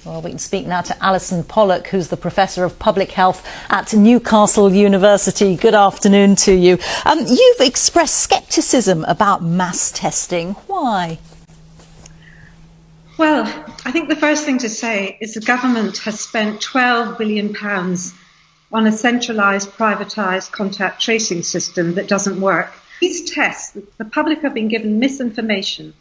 Well, we can speak now to Alison Pollock, who's the Professor of Public Health at Newcastle University. Good afternoon to you. You've expressed scepticism about mass testing. Why? Well, I think the first thing to say is the government has spent £12 billion on a centralised, privatised contact tracing system that doesn't work. These tests, the public have been given misinformation.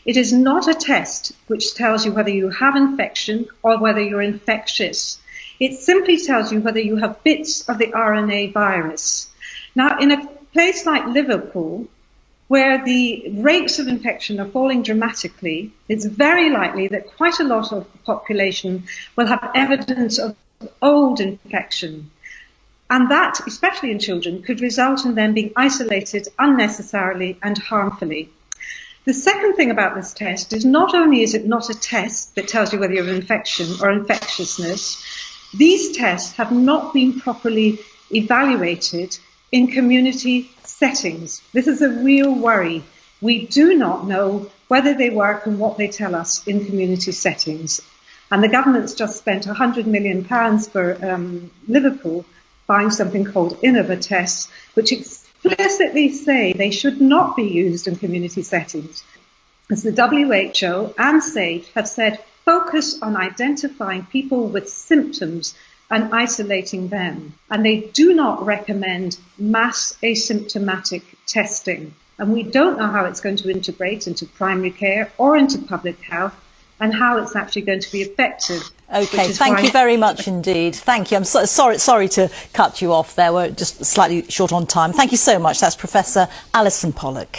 It is not a test which tells you whether you have infection or whether you're infectious. It simply tells you whether you have bits of the RNA virus. Now, in a place like Liverpool, where the rates of infection are falling dramatically, it's very likely that quite a lot of the population will have evidence of old infection. And that, especially in children, could result in them being isolated unnecessarily and harmfully. The second thing about this test is not only is it not a test that tells you whether you have infection or infectiousness, these tests have not been properly evaluated in community settings. This is a real worry. We do not know whether they work and what they tell us in community settings. And the government's just spent £100 million for Liverpool buying something called Innova tests, which explicitly say they should not be used in community settings. As the WHO and SAFE have said, focus on identifying people with symptoms and isolating them. And they do not recommend mass asymptomatic testing. And we don't know how it's going to integrate into primary care or into public health and how it's actually going to be effective. OK, thank you very much indeed. Thank you. I'm sorry to cut you off there. We're just slightly short on time. Thank you so much. That's Professor Alison Pollock.